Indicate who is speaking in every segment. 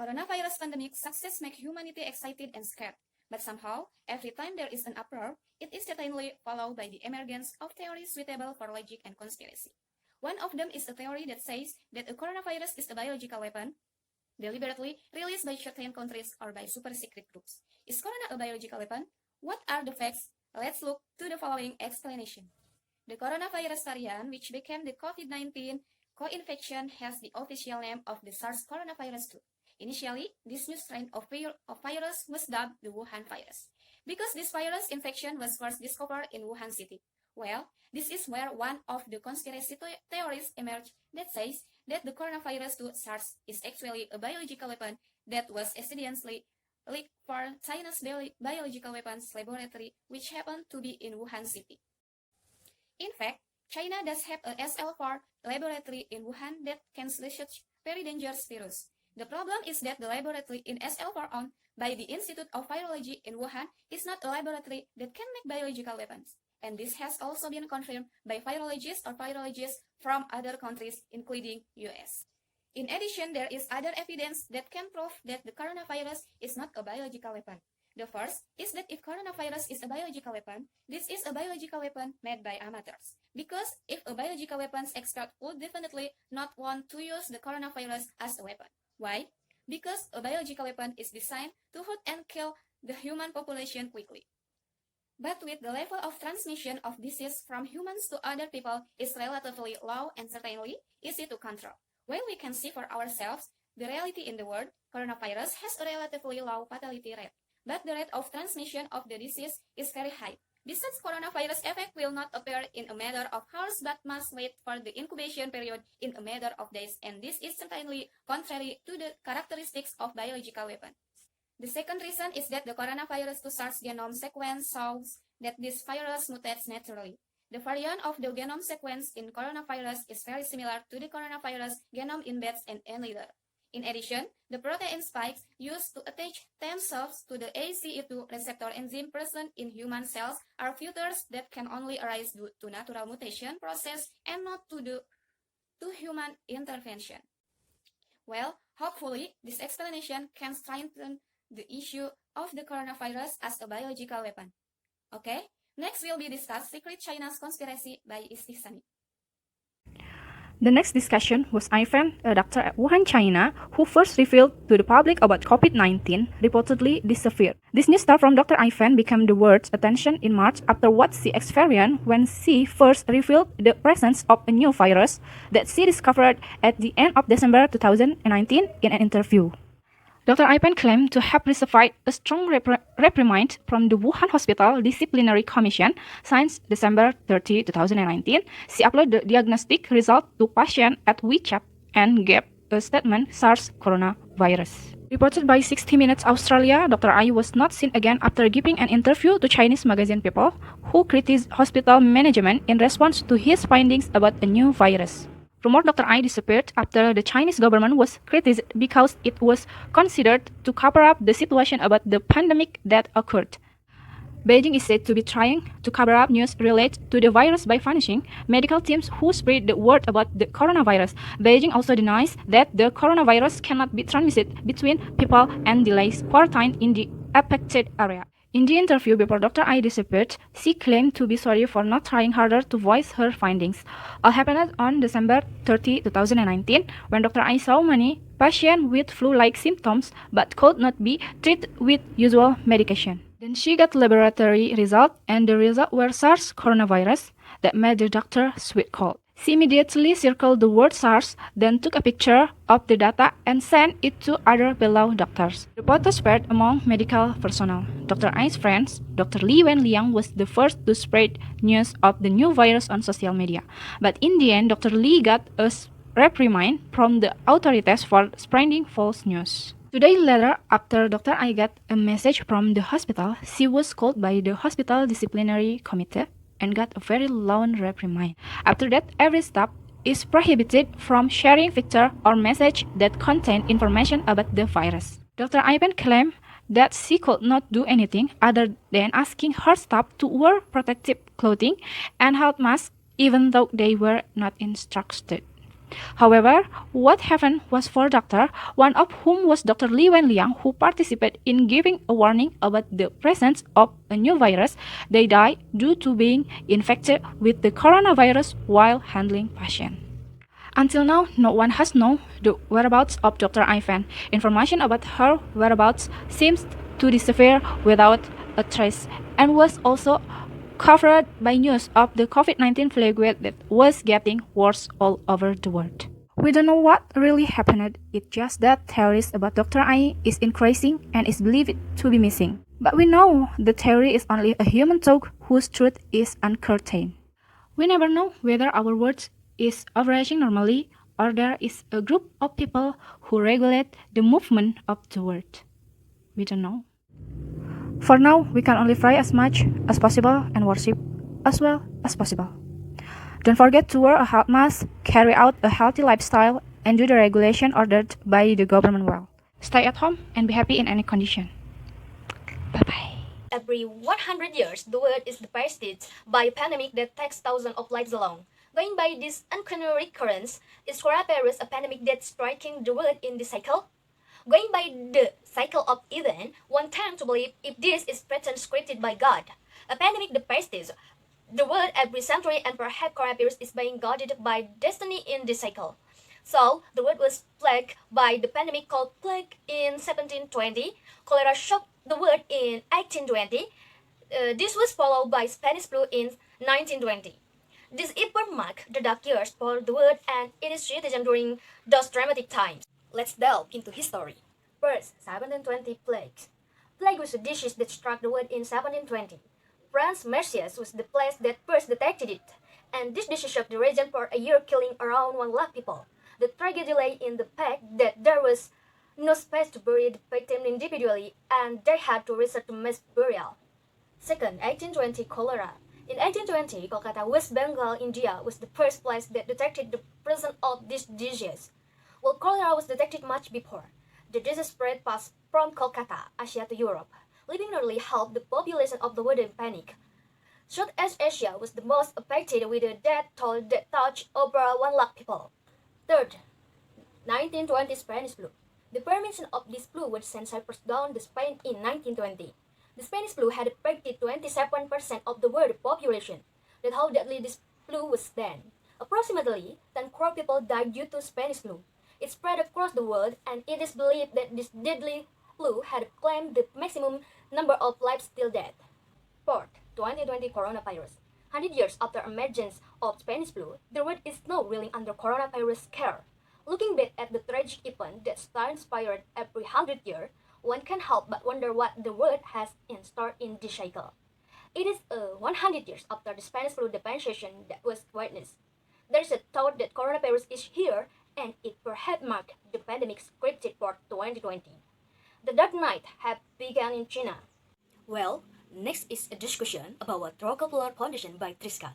Speaker 1: Coronavirus pandemic success make humanity excited and scared, but somehow, every time there is an uproar, it is certainly followed by the emergence of theories suitable for logic and conspiracy. One of them is a theory that says that a coronavirus is a biological weapon, deliberately released by certain countries or by super secret groups. Is corona a biological weapon? What are the facts? Let's look to the following explanation. The coronavirus variant, which became the COVID-19 co-infection, has the official name of the SARS coronavirus 2. Initially, this new strain of virus was dubbed the Wuhan virus, because this virus infection was first discovered in Wuhan city. Well, this is where one of the conspiracy theories emerged that says that the coronavirus 2 SARS is actually a biological weapon that was accidentally leaked for China's biological weapons laboratory, which happened to be in Wuhan city. In fact, China does have a SL4 laboratory in Wuhan that can research very dangerous virus. The problem is that the laboratory in SL4 owned by the Institute of Virology in Wuhan is not a laboratory that can make biological weapons. And this has also been confirmed by virologists from other countries, including US. In addition, there is other evidence that can prove that the coronavirus is not a biological weapon. The first is that if coronavirus is a biological weapon, this is a biological weapon made by amateurs. Because if a biological weapons expert would definitely not want to use the coronavirus as a weapon. Why? Because a biological weapon is designed to hurt and kill the human population quickly. But with the level of transmission of disease from humans to other people is relatively low and certainly easy to control. When we can see for ourselves the reality in the world, coronavirus has a relatively low fatality rate, but the rate of transmission of the disease is very high. Besides, coronavirus effect will not appear in a matter of hours but must wait for the incubation period in a matter of days, and this is certainly contrary to the characteristics of biological weapon. The second reason is that the coronavirus 2 SARS genome sequence shows that this virus mutates naturally. The variant of the genome sequence in coronavirus is very similar to the coronavirus genome in bats and leader. In addition, the protein spikes used to attach themselves to the ACE2 receptor enzyme present in human cells are features that can only arise due to natural mutation process and not to human intervention. Well, hopefully, this explanation can strengthen the issue of the coronavirus as a biological weapon. Okay, next will be discussed Secret China's Conspiracy by Istihsani.
Speaker 2: The next discussion was Ivan, a doctor at Wuhan, China, who first revealed to the public about COVID-19 reportedly disappeared. This news story from Dr. Ivan became the world's attention in March after what she experienced when she first revealed the presence of a new virus that she discovered at the end of December 2019 in an interview. Dr. Ivan claimed to have received a strong reprimand from the Wuhan Hospital Disciplinary Commission since December 30, 2019. She uploaded the diagnostic result to patients at WeChat and gave a statement SARS coronavirus. Reported by 60 Minutes Australia, Dr. I was not seen again after giving an interview to Chinese magazine People, who criticized hospital management in response to his findings about a new virus. Rumor Dr. I disappeared after the Chinese government was criticized because it was considered to cover up the situation about the pandemic that occurred. Beijing is said to be trying to cover up news related to the virus by punishing medical teams who spread the word about the coronavirus. Beijing also denies that the coronavirus cannot be transmitted between people and delays quarantine in the affected area. In the interview before Dr. I disappeared, she claimed to be sorry for not trying harder to voice her findings. All happened on December 30, 2019, when Dr. I saw many patients with flu-like symptoms but could not be treated with usual medication. Then she got laboratory results, and the results were SARS coronavirus that made the doctor sweat cold. She immediately circled the word SARS, then took a picture of the data and sent it to other fellow doctors. The photo spread among medical personnel. Dr. I's friend, Dr. Li Wenliang, was the first to spread news of the new virus on social media. But in the end, Dr. Li got a reprimand from the authorities for spreading false news. 2 days later, after Dr. I got a message from the hospital, she was called by the hospital disciplinary committee and got a very long reprimand. After that, every staff is prohibited from sharing picture or message that contain information about the virus. Dr. Ivan claimed that she could not do anything other than asking her staff to wear protective clothing and health masks even though they were not instructed. However, what happened was four doctors, one of whom was Dr. Li Wenliang, who participated in giving a warning about the presence of a new virus. They died due to being infected with the coronavirus while handling patients. Until now, no one has known the whereabouts of Dr. Ivan. Information about her whereabouts seems to disappear without a trace and was also covered by news of the COVID-19 plague that was getting worse all over the world. We don't know what really happened. It's just that theories about Dr. I is increasing and is believed to be missing. But we know the theory is only a human talk whose truth is uncertain. We never know whether our words is operating normally or there is a group of people who regulate the movement of the world. We don't know. For now, we can only pray as much as possible and worship as well as possible. Don't forget to wear a health mask, carry out a healthy lifestyle, and do the regulation ordered by the government well. Stay at home and be happy in any condition. Bye-bye.
Speaker 3: Every 100 years, the world is devastated by a pandemic that takes thousands of lives alone. Going by this uncanny recurrence, is coronavirus a pandemic that's striking the world in this cycle? Going by the cycle of events, one tends to believe if this is pattern scripted by God. A pandemic devastates the world every century, and perhaps coronavirus is being guided by destiny in this cycle. So, the world was plagued by the pandemic called plague in 1720. Cholera shocked the world in 1820. This was followed by Spanish flu in 1920. This event marked the dark years for the world and its citizens during those dramatic times. Let's delve into history. First, 1720 plague. Plague was a disease that struck the world in 1720. France Mercius was the place that first detected it, and this disease shocked the region for a year, killing around 1 lakh people. The tragedy lay in the fact that there was no space to bury the victim individually, and they had to resort to mass burial. Second, 1820 cholera. In 1820, Kolkata, West Bengal, India was the first place that detected the presence of this disease. While cholera was detected much before, the disease spread fast from Kolkata, Asia to Europe, leaving nearly half the population of the world in panic. Southeast Asia was the most affected with a death toll that touched over 1 lakh people. Third, 1920 Spanish flu. The permission of this flu would send Cyprus down to Spain in 1920. The Spanish flu had affected 27% of the world population. That's how deadly this flu was then. Approximately 10 crore people died due to Spanish flu. It spread across the world, and it is believed that this deadly flu had claimed the maximum number of lives till death. Fourth, 2020 coronavirus. 100 years after emergence of Spanish flu, the world is now reeling under coronavirus scare. Looking back at the tragic event that transpired every 100 years, one can't help but wonder what the world has in store in this cycle. It is 100 years after the Spanish flu devastation that was witnessed. There is a thought that coronavirus is here, and it perhaps marked the pandemic scripted for 2020. The Dark Night have begun in China. Well, next is a discussion about Rockefeller Foundation by Triska.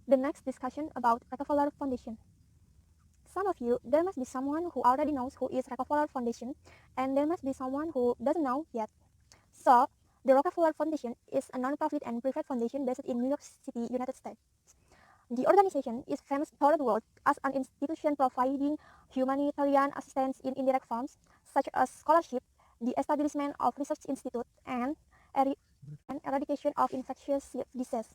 Speaker 4: The next discussion about Rockefeller Foundation. Some of you, there must be someone who already knows who is Rockefeller Foundation, and there must be someone who doesn't know yet. So, the Rockefeller Foundation is a non-profit and private foundation based in New York City, United States. The organization is famous throughout the world as an institution providing humanitarian assistance in indirect forms, such as scholarship, the establishment of research institutes, and eradication of infectious diseases.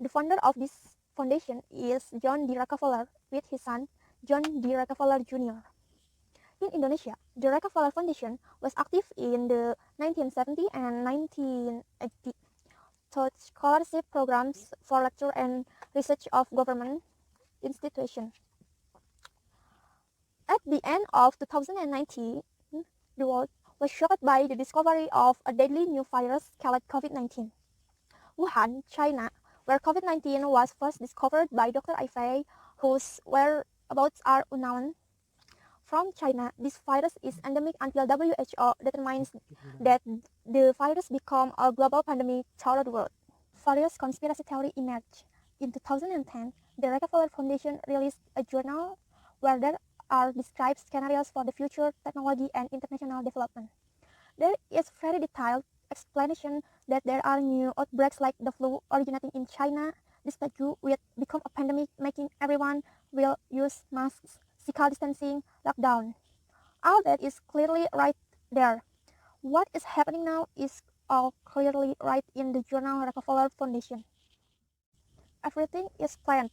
Speaker 4: The founder of this foundation is John D. Rockefeller with his son, John D. Rockefeller Jr. In Indonesia, the Rockefeller Foundation was active in the 1970s and 1980, taught scholarship programs for lecture and research of government institutions. At the end of 2019, the world was shocked by the discovery of a deadly new virus called COVID-19. Wuhan, China, where COVID-19 was first discovered by Dr. Ivey, whose whereabouts are unknown. From China, this virus is endemic until WHO determines that the virus become a global pandemic throughout the world. Various conspiracy theories emerged. In 2010, the Rockefeller Foundation released a journal where there are described scenarios for the future technology and international development. There is very detailed explanation that there are new outbreaks like the flu originating in China, this plague will become a pandemic, making everyone will use masks, physical distancing, lockdown. All that is clearly right there. What is happening now is all clearly right in the journal Rockefeller Foundation. Everything is planned.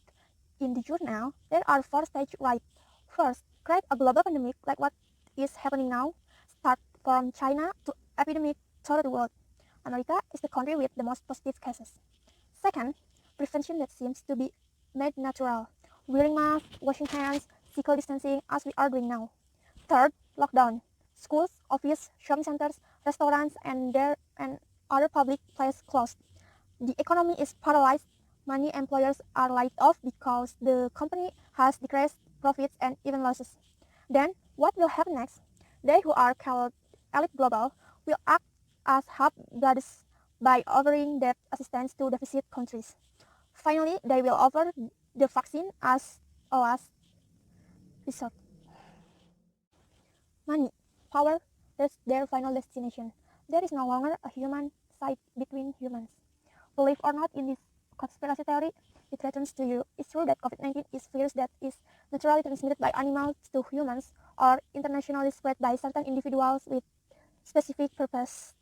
Speaker 4: In the journal, there are 4 stages right. First, create a global pandemic like what is happening now. Start from China to epidemic throughout the world. America is the country with the most positive cases. Second, prevention that seems to be made natural. Wearing masks, washing hands, physical distancing as we are doing now. Third, lockdown. Schools, office, shopping centers, restaurants, and other public places closed. The economy is paralyzed. Many employers are laid off because the company has decreased profits and even losses. Then, what will happen next? They who are called elite global will act as hub brothers by offering debt assistance to deficit countries. Finally, they will offer the vaccine as a last resort. Money, power, that's their final destination. There is no longer a human side between humans. Believe or not in this conspiracy theory, it returns to you. It's true that COVID-19 is virus that is naturally transmitted by animals to humans or internationally spread by certain individuals with specific purpose.